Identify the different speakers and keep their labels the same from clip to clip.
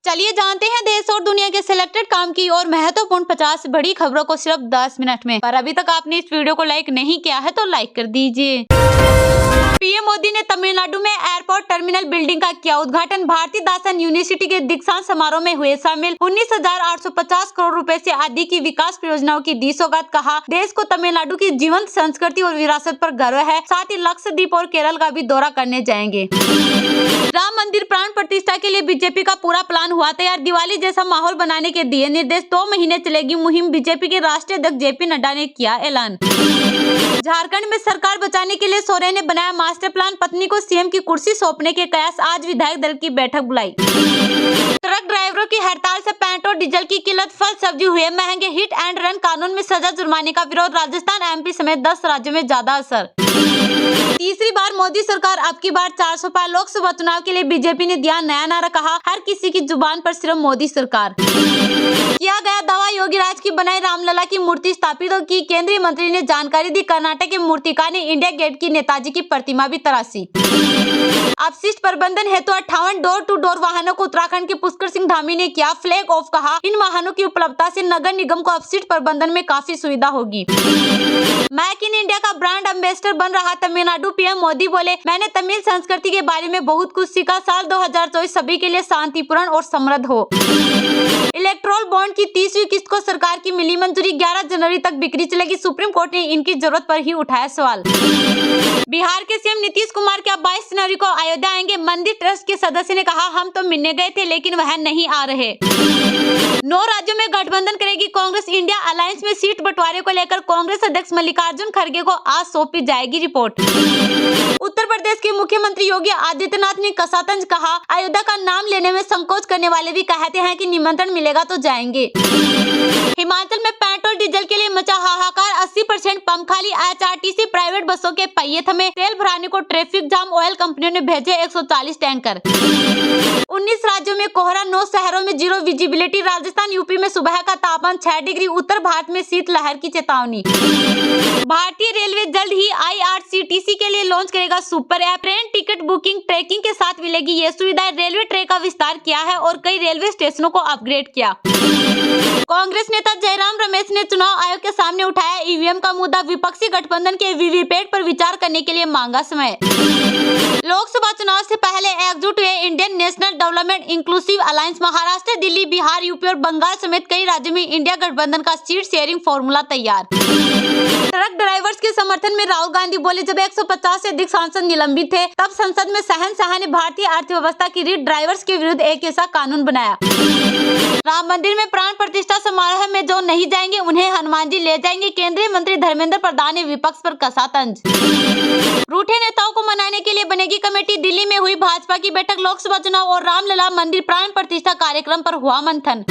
Speaker 1: चलिए जानते हैं देश और दुनिया के सिलेक्टेड काम की और महत्वपूर्ण 50 बड़ी खबरों को सिर्फ 10 मिनट में। पर अभी तक आपने इस वीडियो को लाइक नहीं किया है तो लाइक कर दीजिए। पीएम मोदी ने तमिलनाडु में एयरपोर्ट टर्मिनल बिल्डिंग का किया उद्घाटन। भारती दासन यूनिवर्सिटी के दीक्षांत समारोह में हुए शामिल 19,850 करोड़ रुपए से अधिक की विकास परियोजनाओं की दी सौगात। कहा, देश को तमिलनाडु की जीवंत संस्कृति और विरासत पर गर्व है। साथ ही लक्षद्वीप और केरल का भी दौरा करने जाएंगे। राम मंदिर प्राण प्रतिष्ठा के लिए बीजेपी का पूरा प्लान हुआ तैयार। दिवाली जैसा माहौल बनाने के दिए निर्देश। 2 महीने चलेगी मुहिम। बीजेपी के राष्ट्रीय अध्यक्ष जेपी नड्डा ने किया ऐलान। झारखंड में सरकार बचाने के लिए सोरेन ने बनाया मास्टर प्लान। पत्नी को सीएम की कुर्सी सौंपने के कयास। आज विधायक दल की बैठक बुलाई। ट्रक ड्राइवरों की हड़ताल से पेट्रोल डीजल की किल्लत। फल सब्जी हुए महंगे। हिट एंड रन कानून में सजा जुर्माने का विरोध। राजस्थान एमपी समेत 10 राज्यों में ज्यादा असर। तीसरी बार मोदी सरकार। अब की बार 400 पार। लोकसभा चुनाव के लिए बीजेपी ने दिया नया नारा। कहा, हर किसी की जुबान पर सिर्फ मोदी सरकार। किया गया दावा, योगी राज की बनाई रामलला की मूर्ति स्थापित की। केंद्रीय मंत्री ने जानकारी दी। कर्नाटक के मूर्तिकार ने इंडिया गेट की नेताजी की प्रतिमा भी तराशी। अपशिष्ट प्रबंधन हेतु 58 डोर टू डोर वाहनों को उत्तराखंड के पुष्कर सिंह धामी ने किया फ्लैग ऑफ। कहा, इन वाहनों की उपलब्धता से नगर निगम को अपशिष्ट प्रबंधन में काफी सुविधा होगी। मेक इन इंडिया का ब्रांड एम्बेसडर बन रहा तमिलनाडु। पीएम मोदी बोले, मैंने तमिल संस्कृति के बारे में बहुत कुछ सीखा। साल 2024 सभी के लिए शांतिपूर्ण और समृद्ध हो। इलेक्ट्रोल बॉन्ड की 30वीं किस्त को सरकार की मिली मंजूरी। 11 जनवरी तक बिक्री चलेगी। सुप्रीम कोर्ट ने इनकी जरूरत पर ही उठाया सवाल। बिहार के सीएम नीतीश कुमार क्या 22 जनवरी को अयोध्या आएंगे। मंदिर ट्रस्ट के सदस्य ने कहा, हम तो मिलने गए थे लेकिन वह नहीं आ रहे। 9 राज्यों में गठबंधन करेगी कांग्रेस। इंडिया अलायंस में सीट बंटवारे को लेकर कांग्रेस अध्यक्ष मल्लिकार्जुन खड़गे को आज सौंपी जाएगी रिपोर्ट। उत्तर प्रदेश के मुख्यमंत्री योगी आदित्यनाथ ने कसा तंज। कहा, अयोध्या का नाम लेने में संकोच करने वाले भी कहते हैं कि निमंत्रण मिलेगा तो जाएंगे। हिमाचल में पेट्रोल डीजल के लिए मचा हाहाकार। 80% पंप खाली। एचआरटीसी प्राइवेट बसों के पहिए थमे। तेल भराने को ट्रैफिक जाम। ऑयल कंपनियों ने भेजे 140 टैंकर। 19 राज्यों में कोहरा। 9 शहरों में जीरो विजिबिलिटी। राजस्थान यूपी में सुबह का तापमान 6 डिग्री। उत्तर भारत में शीतलहर की चेतावनी। भारतीय रेलवे जल्द ही आईआरसीटीसी के लिए लॉन्च करेगा super app. Train ticket booking tracking के साथ मिलेगी ये सुविधा। रेलवे ट्रैक का विस्तार किया है और कई रेलवे स्टेशनों को अपग्रेड किया। कांग्रेस नेता जयराम रमेश ने चुनाव आयोग के सामने उठाया ईवीएम का मुद्दा। विपक्षी गठबंधन के वीवीपैट पर विचार करने के लिए मांगा समय। लोकसभा चुनाव से पहले एकजुट हुए Indian national development inclusive alliance. Maharashtra, Delhi, Bihar, UP और बंगाल समेत कई राज्यों में इंडिया गठबंधन का सीट शेयरिंग फॉर्मूला तैयार। ट्रक ड्राइवर्स के समर्थन में राहुल गांधी बोले, जब 150 से अधिक सांसद निलंबित थे तब संसद में शहनशाह ने भारतीय अर्थव्यवस्था की रीढ़ ड्राइवर्स के विरुद्ध एक ऐसा कानून बनाया। राम मंदिर में प्राण प्रतिष्ठा समारोह में जो नहीं जाएंगे उन्हें हनुमान जी ले जाएंगे। केंद्रीय मंत्री धर्मेंद्र प्रधान ने विपक्ष पर कसा तंज। रूठे नेताओं को मनाने के लिए बनेगी कमेटी। दिल्ली में हुई भाजपा की बैठक। लोकसभा चुनाव और रामलला मंदिर प्राण प्रतिष्ठा कार्यक्रम पर हुआ मंथन।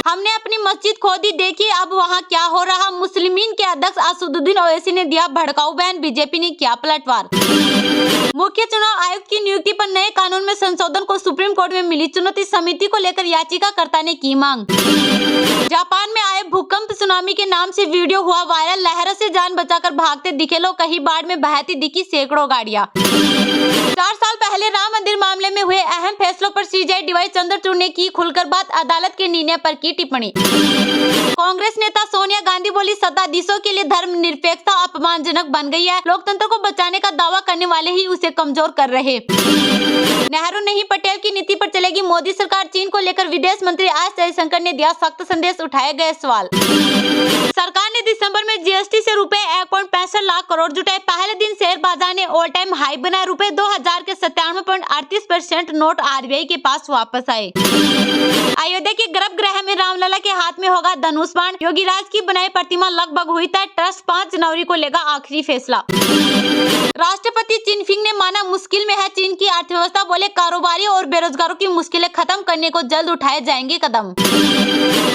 Speaker 1: हमने अपनी मस्जिद खो दी, देखिए अब वहाँ क्या हो रहा। मुस्लिमीन के अध्यक्ष असदुद्दीन ओवैसी ने दिया भड़काऊ बयान। बीजेपी ने किया पलटवार। मुख्य चुनाव आयुक्त की नियुक्ति पर नए कानून में संशोधन को सुप्रीम कोर्ट में मिली चुनौती। समिति को लेकर याचिकाकर्ता ने की मांग। जापान में आए भूकंप सुनामी के नाम से वीडियो हुआ वायरल। लहरों से जान बचाकर भागते दिखे लोग। कहीं बाढ़ में बहती दिखी सैकड़ों गाड़ियां। 4 साल पहले राम मंदिर मामले में हुए अहम फैसलों पर सीजेआई डीवाई चंद्रचूड़ ने की खुलकर बात। अदालत के निर्णय पर की टिप्पणी। कांग्रेस नेता सोनिया गांधी बोली, सत्ताधीशों के लिए धर्मनिरपेक्षता अपमानजनक बन गई है। लोकतंत्र को बचाने का दावा करने वाले ही उसे कमजोर कर रहे। नेहरू नहीं पटेल की नीति पर चलेगी मोदी सरकार। चीन को लेकर विदेश मंत्री एस जयशंकर ने दिया सख्त संदेश। उठाए गए सवाल। सरकार ने दिसंबर में जीएसटी से रुपए 1.65 लाख करोड़ जुटाए। पहले दिन शेयर बाजार ने ऑल टाइम हाई बनाया। रुपए 2000 के 97.38% नोट आरबीआई के पास वापस आए। अयोध्या के गर्भगृह में रामलला के हाथ में होगा धनुष बाण। योगी राज की बनाई प्रतिमा लगभग हुई तय। ट्रस्ट 5 जनवरी को लेगा आखिरी फैसला। राष्ट्रपति जिनपिंग ने माना मुश्किल में है चीन की अर्थव्यवस्था। बोले, कारोबारी और बेरोजगारों की मुश्किलें खत्म करने को जल्द उठाए जाएंगे कदम।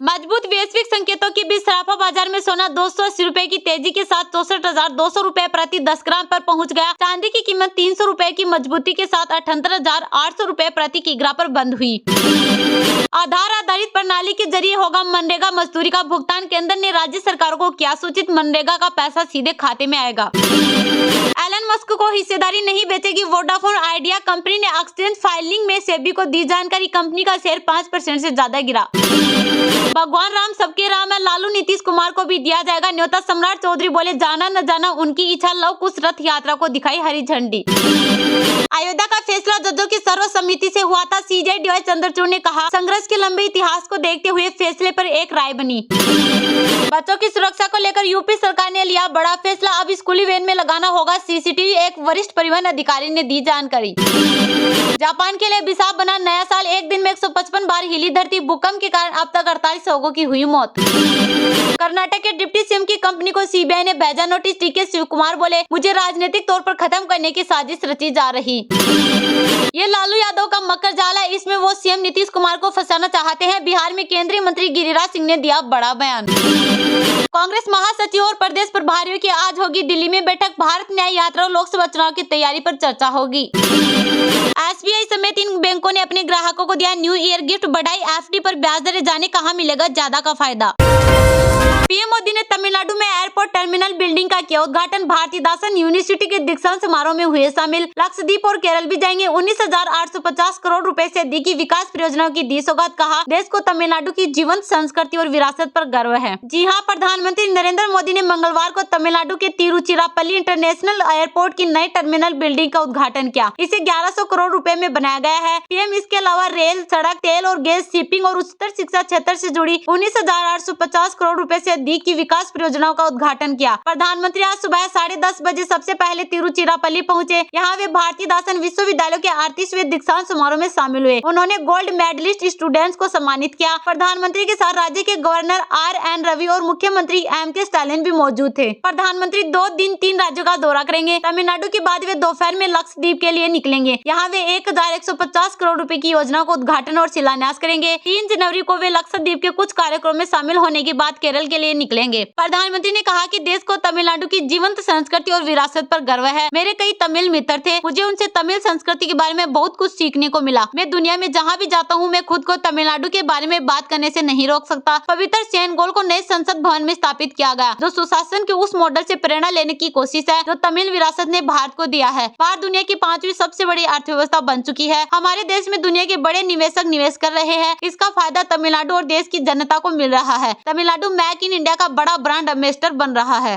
Speaker 1: मजबूत वैश्विक संकेतों के बीच सराफा बाजार में सोना 280 रुपए की तेजी के साथ 64,200 रुपए प्रति 10 ग्राम पर पहुंच गया। चांदी की कीमत 300 रुपए की मजबूती के साथ 78,800 रुपए प्रति किग्रा पर बंद हुई। आधार आधारित प्रणाली के जरिए होगा मनरेगा मजदूरी का भुगतान। केंद्र ने राज्य सरकारों को किया सूचित, मनरेगा का पैसा सीधे खाते में आएगा। एलन मस्क को हिस्सेदारी नहीं बेचेगी वोडाफोन आइडिया। कंपनी ने एक्सचेंज फाइलिंग में सेबी को दी जानकारी, कंपनी का शेयर 5% से ज्यादा गिरा। भगवान राम सबके राम है, लालू नीतीश कुमार को भी दिया जाएगा न्योता। सम्राट चौधरी बोले जाना न जाना उनकी इच्छा, लव कुश रथ यात्रा को दिखाई हरी झंडी। अयोध्या का फैसला जजों की सर्वसम्मति से हुआ था। सीजे डीवाई चंद्रचूड़ ने कहा संघर्ष के लंबे इतिहास को देखते हुए फैसले पर एक राय बनी। बच्चों की सुरक्षा को लेकर यूपी सरकार ने लिया बड़ा फैसला, अब स्कूली वैन में लगाना होगा सीसीटीवी, एक वरिष्ठ परिवहन अधिकारी ने दी जानकारी। जापान के लिए अभिशाप बना नया साल, एक दिन में 155 बार हिली धरती। भूकंप के कारण अब तक 48 लोगों की हुई मौत। कर्नाटक के डिप्टी सीएम की कंपनी को सीबीआई ने भेजा नोटिस। डीके शिव कुमार बोले मुझे राजनीतिक तौर पर खत्म करने की साजिश रची जा रही। ये लालू यादव का मकर जाल है, इसमें वो सीएम नीतीश कुमार को फंसाना चाहते हैं। बिहार में केंद्रीय मंत्री गिरिराज सिंह ने दिया बड़ा बयान। कांग्रेस महासचिव और प्रदेश प्रभारियों की आज होगी दिल्ली में बैठक। भारत न्याय यात्रा और लोकसभा चुनाव की तैयारी पर चर्चा होगी। एसबीआई समेत इन बैंकों ने अपने ग्राहकों को दिया न्यू ईयर गिफ्ट, बढ़ाई एफडी पर ब्याज दरें, जाने कहां मिलेगा ज्यादा का फायदा। पीएम मोदी ने तमिलनाडु में एयरपोर्ट टर्मिनल बिल्डिंग का किया उद्घाटन। भारतीदासन यूनिवर्सिटी के दीक्षांत समारोह में हुए शामिल। लक्षद्वीप और केरल भी जाएंगे। 19,850 करोड़ रुपए से अधिक की विकास परियोजनाओं की दी सौगात। कहा देश को तमिलनाडु की जीवंत संस्कृति और विरासत पर गर्व है। जी हां, प्रधानमंत्री नरेंद्र मोदी ने मंगलवार को तमिलनाडु के तिरुचिरापल्ली इंटरनेशनल एयरपोर्ट की नई टर्मिनल बिल्डिंग का उद्घाटन किया। इसे 1100 करोड़ रुपए में बनाया गया है। पीएम इसके अलावा रेल, सड़क, तेल और गैस, शिपिंग और उच्चतर शिक्षा क्षेत्र से जुड़ी 19,850 करोड़ रुपए से अधिक की विकास परियोजनाओं का उद्घाटन किया। प्रधानमंत्री आज सुबह 10:30 बजे सबसे पहले तिरुचिरापल्ली पहुंचे। यहां वे भारतीदासन विश्वविद्यालय के 38वें दीक्षांत समारोह में शामिल हुए। उन्होंने गोल्ड मेडलिस्ट स्टूडेंट्स को सम्मानित किया। प्रधानमंत्री के साथ राज्य के गवर्नर RN रवि और मुख्यमंत्री MK स्टालिन भी मौजूद थे। प्रधानमंत्री 2 दिन 3 राज्यों का दौरा करेंगे। तमिलनाडु के बाद वे दोपहर में लक्षद्वीप के लिए निकलेंगे। यहाँ वे 1,150 करोड़ रुपए की योजना को उद्घाटन और शिलान्यास करेंगे। 3 जनवरी को वे लक्षद्वीप के कुछ कार्यक्रम में शामिल होने के बाद केरल के लिए निकलेंगे। प्रधानमंत्री ने कहा कि देश को तमिलनाडु की जीवंत संस्कृति और विरासत पर गर्व है। मेरे कई तमिल मित्र थे, मुझे उनसे तमिल संस्कृति के बारे में बहुत कुछ सीखने को मिला। मैं दुनिया में जहाँ भी जाता हूँ मैं खुद को तमिलनाडु के बारे में बात करने से नहीं रोक सकता। पवित्र सेनगोल को नए संसद भवन में स्थापित किया गया, जो सुशासन के उस मॉडल से प्रेरणा लेने की कोशिश है जो तमिल विरासत ने भारत को दिया है। भारत दुनिया की 5वीं सबसे बड़ी अर्थव्यवस्था बन चुकी है। हमारे देश में दुनिया के बड़े निवेशक निवेश कर रहे हैं। इसका फायदा तमिलनाडु और देश की जनता को मिल रहा है। तमिलनाडु मेक इन इंडिया का बड़ा ब्रांड एम्बेसडर बन रहा है।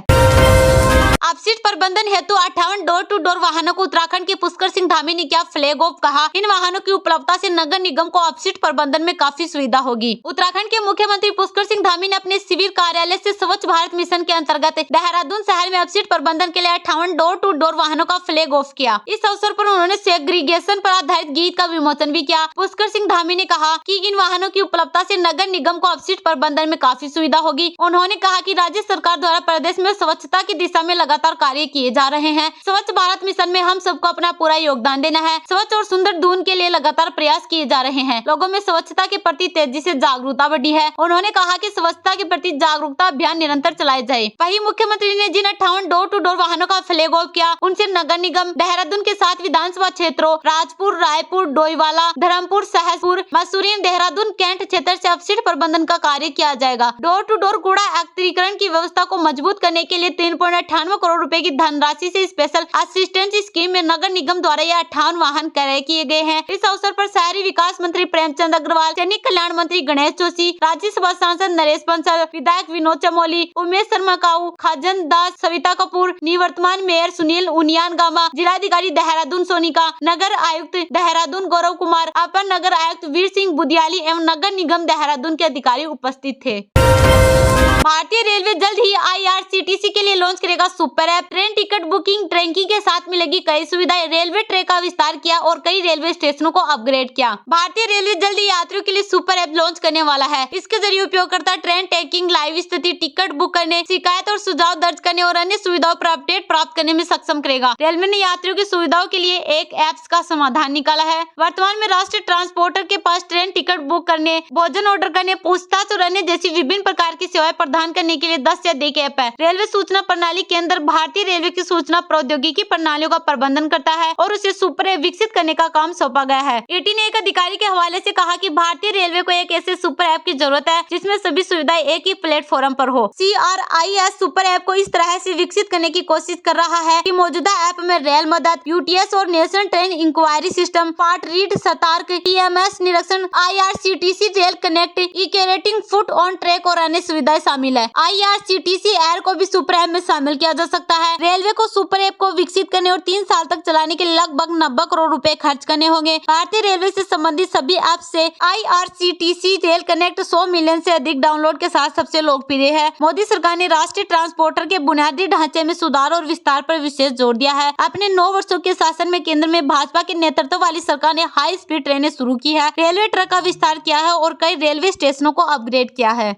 Speaker 1: अपशिष्ट प्रबंधन हेतु 58 डोर टू डोर वाहनों को उत्तराखंड के पुष्कर सिंह धामी ने किया फ्लैग ऑफ। कहा इन वाहनों की उपलब्धता से नगर निगम को अपशिष्ट प्रबंधन में काफी सुविधा होगी। उत्तराखंड के मुख्यमंत्री पुष्कर सिंह धामी ने अपने शिविर कार्यालय से स्वच्छ भारत मिशन के अंतर्गत देहरादून शहर में अपशिष्ट प्रबंधन के लिए 58 डोर टू डोर वाहनों का फ्लैग ऑफ किया। इस अवसर पर उन्होंने सेग्रीगेशन पर आधारित गीत का विमोचन भी किया। पुष्कर सिंह धामी ने कहा कि इन वाहनों की उपलब्धता से नगर निगम को अपशिष्ट प्रबंधन में काफी सुविधा होगी। उन्होंने कहा कि राज्य सरकार द्वारा प्रदेश में स्वच्छता की दिशा में लगातार कार्य किए जा रहे हैं। स्वच्छ भारत मिशन में हम सबको अपना पूरा योगदान देना है। स्वच्छ और सुंदर दून के लिए लगातार प्रयास किए जा रहे हैं। लोगों में स्वच्छता के प्रति तेजी से जागरूकता बढ़ी है। उन्होंने कहा कि स्वच्छता के प्रति जागरूकता अभियान निरंतर चलाए जाए। वहीं मुख्यमंत्री ने जिन 58 डोर टू डोर वाहनों का फ्लैग ऑफ किया उनसे नगर निगम देहरादून के 7 विधानसभा क्षेत्रों राजपुर, रायपुर, डोईवाला, धर्मपुर, सहसपुर, मसूरी, देहरादून कैंट क्षेत्र से अपशिष्ट प्रबंधन का कार्य किया जाएगा। डोर टू डोर कूड़ा एकत्रीकरण की व्यवस्था को मजबूत करने के लिए 3.98 करोड़ रुपए की धनराशि से स्पेशल असिस्टेंस स्कीम में नगर निगम द्वारा ये 58 वाहन क्रय किए गए हैं। इस अवसर पर शहरी विकास मंत्री प्रेमचंद अग्रवाल, सैनिक कल्याण मंत्री गणेश जोशी, राज्यसभा सांसद नरेश बंसल, विधायक विनोद चमोली, उमेश शर्मा काऊ, खजन दास, सविता कपूर, निवर्तमान मेयर सुनील उनियान गामा, जिलाधिकारी देहरादून सोनिका, नगर आयुक्त देहरादून गौरव कुमार, अपर नगर आयुक्त वीर सिंह बुदियाली एवं नगर निगम देहरादून के अधिकारी उपस्थित थे। भारतीय रेलवे जल्द ही IRCTC के लिए लॉन्च करेगा super app. Train ticket booking tracking के साथ मिलेगी कई सुविधाएं। रेलवे ट्रैक का विस्तार किया और कई रेलवे स्टेशनों को अपग्रेड किया। भारतीय रेलवे जल्द ही यात्रियों के लिए सुपर ऐप लॉन्च करने वाला है। इसके जरिए उपयोगकर्ता ट्रेन ट्रैकिंग, लाइव स्थिति, टिकट बुक करने, शिकायत और सुझाव दर्ज करने और अन्य सुविधाओं पर अपडेट प्राप्त करने में सक्षम करेगा। रेलवे ने यात्रियों की सुविधाओं के लिए एक ऐप्स का समाधान निकाला है। वर्तमान में राष्ट्रीय ट्रांसपोर्टर के पास ट्रेन टिकट बुक करने, भोजन ऑर्डर करने, पूछताछ और अन्य जैसी विभिन्न प्रकार की सेवाएं प्रदान करने के लिए 10 से अधिक ऐप है। रेलवे सूचना प्रणाली केंद्र भारतीय रेलवे की सूचना प्रौद्योगिकी प्रणालियों का प्रबंधन करता है और उसे सुपर ऐप विकसित करने का काम सौंपा गया है। ET ने एक अधिकारी के हवाले से कहा कि भारतीय रेलवे को एक ऐसे सुपर ऐप की जरूरत है जिसमें सभी सुविधाएं एक ही प्लेटफॉर्म पर हो। CRIS सुपर ऐप को इस तरह से विकसित करने की कोशिश कर रहा है कि मौजूदा ऐप में रेल मदद, UTS और नेशनल ट्रेन इंक्वायरी सिस्टम, पार्ट रीड सतर्क, TMS निरीक्षण, IRCTC rail connect, ecatering food on track और अन्य सुविधाएं शामिल है। IRCTC एयर को भी सुपर ऐप में शामिल किया जा सकता है। रेलवे को सुपर ऐप को विकसित करने और 3 साल तक चलाने के लिए लगभग 90 करोड़ रुपए खर्च करने होंगे। भारतीय रेलवे से संबंधित सभी ऐप से IRCTC रेल कनेक्ट 100 मिलियन से अधिक डाउनलोड के साथ सबसे लोकप्रिय है। मोदी सरकार ने राष्ट्रीय ट्रांसपोर्टर के बुनियादी ढांचे में सुधार और विस्तार पर विशेष जोर दिया है। अपने 9 वर्षों के शासन में केंद्र में भाजपा के नेतृत्व वाली सरकार ने हाई स्पीड ट्रेनें शुरू की है, रेलवे ट्रैक का विस्तार किया है और कई रेलवे स्टेशनों को अपग्रेड किया है।